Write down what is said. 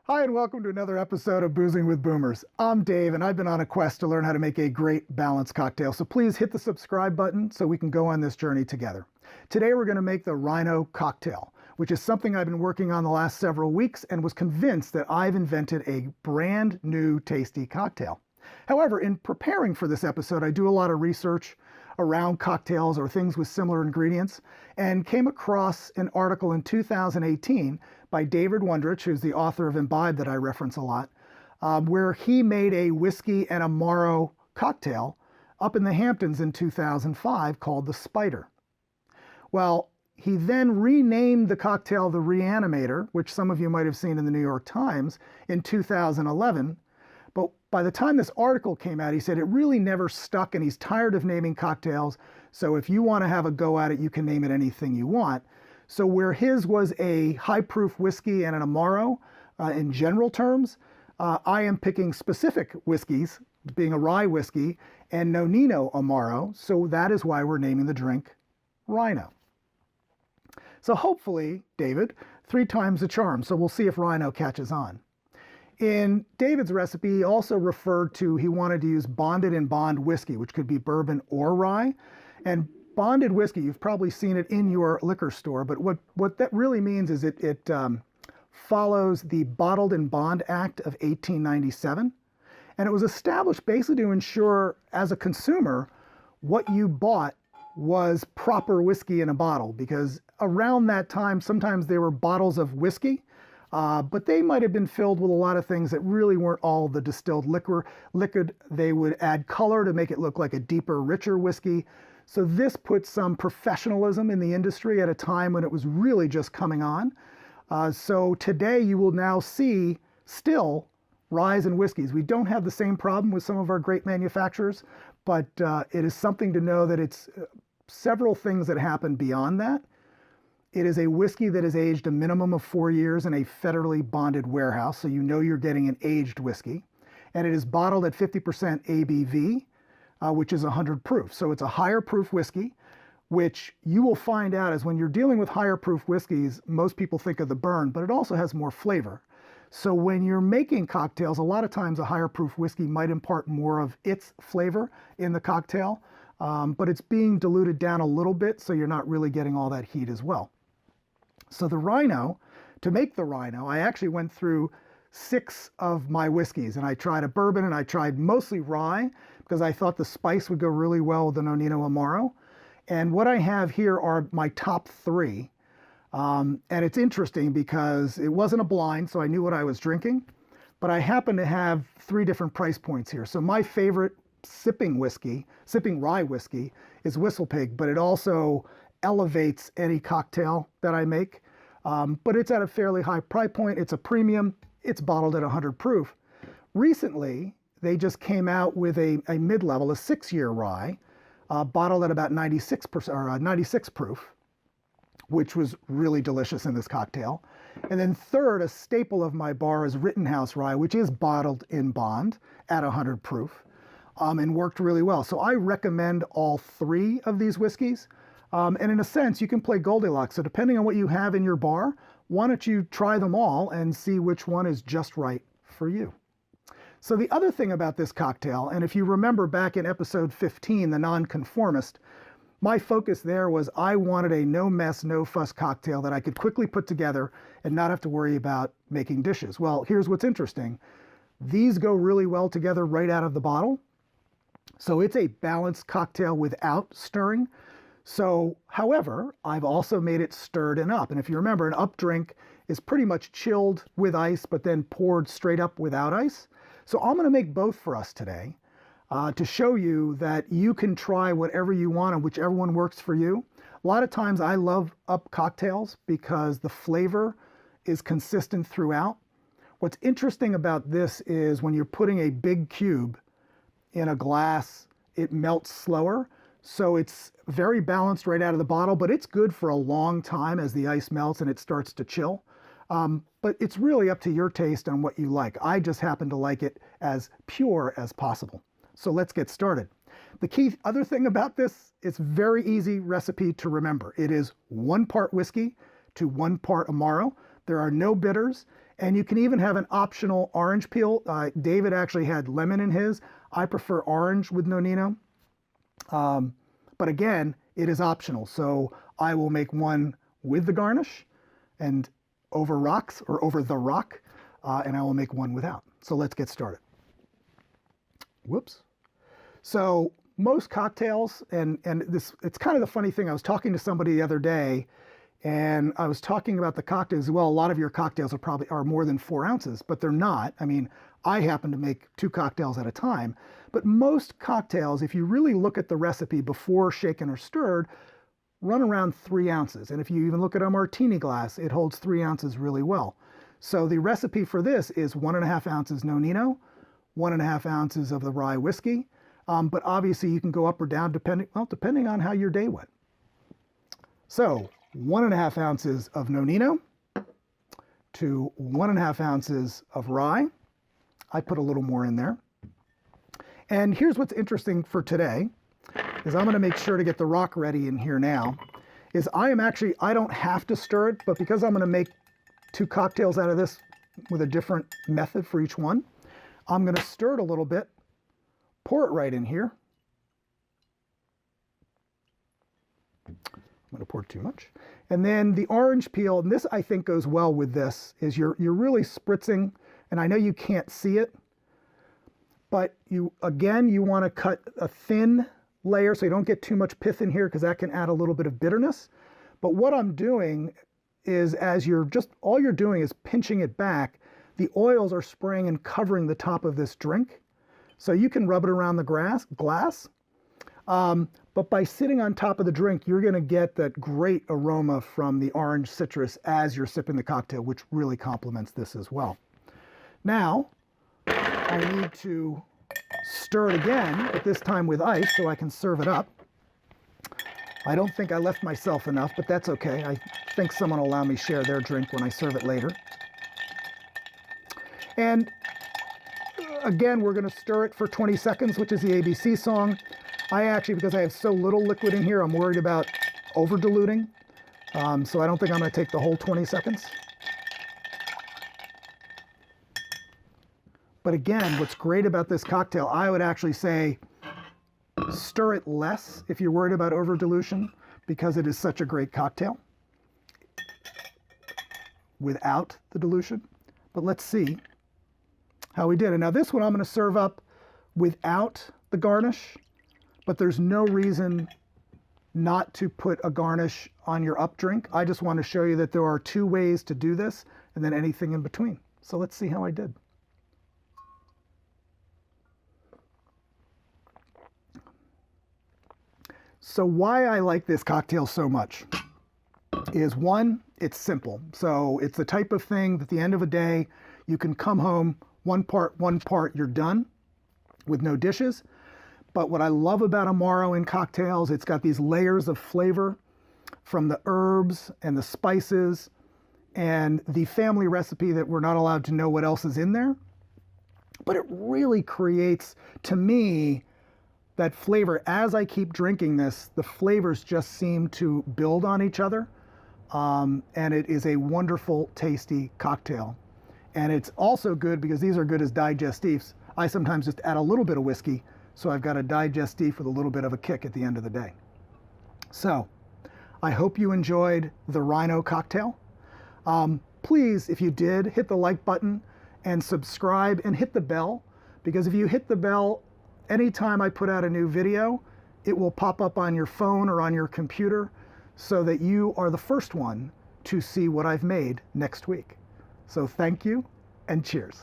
Hi, and welcome to another episode of Boozing with Boomers. I'm Dave, and I've been on a quest to learn how to make a great balanced cocktail. So please hit the subscribe button so we can go on this journey together. Today we're going to make the Ryeno cocktail, which is something I've been working on the last several weeks and was convinced that I've invented a brand new tasty cocktail. However, in preparing for this episode, I do a lot of research around cocktails or things with similar ingredients, and came across an article in 2018 by David Wondrich, who's the author of Imbibe that I reference a lot, where he made a whiskey and Amaro cocktail up in the Hamptons in 2005 called the Spyder. Well, he then renamed the cocktail the Reanimator, which some of you might have seen in the New York Times, in 2011. But by the time this article came out, he said it really never stuck and he's tired of naming cocktails. So if you want to have a go at it, you can name it anything you want. So where his was a high-proof whiskey and an Amaro in general terms, I am picking specific whiskeys, being a rye whiskey, and Nonino Amaro. So that is why we're naming the drink Ryeno. So hopefully, David, 3 times the charm. So we'll see if Ryeno catches on. In David's recipe, he also referred to, he wanted to use bonded-in-bond whiskey, which could be bourbon or rye. And bonded whiskey, you've probably seen it in your liquor store, but what that really means is it follows the Bottled-in-Bond Act of 1897. And it was established basically to ensure, as a consumer, what you bought was proper whiskey in a bottle. Because around that time, sometimes there were bottles of whiskey, but they might have been filled with a lot of things that really weren't all the distilled liquid. They would add color to make it look like a deeper, richer whiskey. So this put some professionalism in the industry at a time when it was really just coming on. So today you will now see still ryes and whiskeys. We don't have the same problem with some of our great manufacturers, but it is something to know that it's several things that happen beyond that. It is a whiskey that is aged a minimum of 4 years in a federally bonded warehouse, so you know you're getting an aged whiskey. And it is bottled at 50% ABV, which is 100 proof. So it's a higher proof whiskey, which you will find out is when you're dealing with higher proof whiskeys, most people think of the burn, but it also has more flavor. So when you're making cocktails, a lot of times a higher proof whiskey might impart more of its flavor in the cocktail, but it's being diluted down a little bit, so you're not really getting all that heat as well. So the Ryeno, to make the Ryeno, I actually went through 6 of my whiskeys, and I tried a bourbon and I tried mostly rye because I thought the spice would go really well with the Nonino Amaro. And what I have here are my top 3. And it's interesting because it wasn't a blind, so I knew what I was drinking, but I happen to have 3 different price points here. So my favorite sipping rye whiskey is WhistlePig, but it also elevates any cocktail that I make. But it's at a fairly high price point. It's a premium. It's bottled at 100 proof. Recently, they just came out with a mid-level, a 6-year rye, bottled at about 96% or 96 proof, which was really delicious in this cocktail. And then third, a staple of my bar is Rittenhouse Rye, which is bottled in bond at 100 proof, and worked really well. So I recommend all 3 of these whiskeys. And in a sense, you can play Goldilocks. So depending on what you have in your bar, why don't you try them all and see which one is just right for you. So the other thing about this cocktail, and if you remember back in episode 15, The Nonconformist, my focus there was I wanted a no mess, no fuss cocktail that I could quickly put together and not have to worry about making dishes. Well, here's what's interesting. These go really well together right out of the bottle. So it's a balanced cocktail without stirring. So, however, I've also made it stirred and up. And if you remember, an up drink is pretty much chilled with ice, but then poured straight up without ice. So I'm going to make both for us today to show you that you can try whatever you want and whichever one works for you. A lot of times I love up cocktails because the flavor is consistent throughout. What's interesting about this is when you're putting a big cube in a glass, it melts slower. So it's very balanced right out of the bottle, but it's good for a long time as the ice melts and it starts to chill. But it's really up to your taste on what you like. I just happen to like it as pure as possible. So let's get started. The key other thing about this, it's very easy recipe to remember. It is 1 part whiskey to 1 part Amaro. There are no bitters, and you can even have an optional orange peel. David actually had lemon in his. I prefer orange with Nonino. But again, it is optional. So I will make one with the garnish and over rocks or over the rock, and I will make one without. So let's get started. Whoops. So most cocktails, and this, it's kind of the funny thing. I was talking to somebody the other day, and I was talking about the cocktails. Well, a lot of your cocktails are more than 4 ounces, but they're not. I mean, I happen to make 2 cocktails at a time. But most cocktails, if you really look at the recipe before shaken or stirred, run around 3 ounces. And if you even look at a martini glass, it holds 3 ounces really well. So the recipe for this is 1.5 ounces Nonino, 1.5 ounces of the rye whiskey. But obviously you can go up or down depending on how your day went. So 1.5 ounces of Nonino to 1.5 ounces of rye. I put a little more in there. And here's what's interesting for today, is I'm going to make sure to get the rock ready in here now, is I don't have to stir it, but because I'm going to make 2 cocktails out of this with a different method for each one, I'm going to stir it a little bit, pour it right in here. I'm going to pour too much. And then the orange peel, and this I think goes well with this, is you're really spritzing, and I know you can't see it, but you want to cut a thin layer so you don't get too much pith in here, because that can add a little bit of bitterness. But what I'm doing is, all you're doing is pinching it back, the oils are spraying and covering the top of this drink. So you can rub it around the glass. But by sitting on top of the drink, you're going to get that great aroma from the orange citrus as you're sipping the cocktail, which really complements this as well. Now, I need to stir it again, but this time with ice so I can serve it up. I don't think I left myself enough, but that's okay. I think someone will allow me to share their drink when I serve it later. And again, we're going to stir it for 20 seconds, which is the ABC song. Because I have so little liquid in here, I'm worried about over diluting. So I don't think I'm going to take the whole 20 seconds. But again, what's great about this cocktail, I would actually say stir it less if you're worried about over dilution, because it is such a great cocktail without the dilution. But let's see how we did. And now this one I'm going to serve up without the garnish, but there's no reason not to put a garnish on your up drink. I just want to show you that there are 2 ways to do this, and then anything in between. So let's see how I did. So why I like this cocktail so much is, 1, it's simple. So it's the type of thing that at the end of a day, you can come home, one part, you're done with no dishes. But what I love about Amaro in cocktails, it's got these layers of flavor from the herbs and the spices and the family recipe that we're not allowed to know what else is in there. But it really creates, to me, that flavor. As I keep drinking this, the flavors just seem to build on each other. And it is a wonderful, tasty cocktail. And it's also good because these are good as digestifs. I sometimes just add a little bit of whiskey, so I've got a digestif with a little bit of a kick at the end of the day. So I hope you enjoyed the Ryeno cocktail. Please, if you did, hit the like button and subscribe and hit the bell, because if you hit the bell, anytime I put out a new video, it will pop up on your phone or on your computer so that you are the first one to see what I've made next week. So thank you and cheers.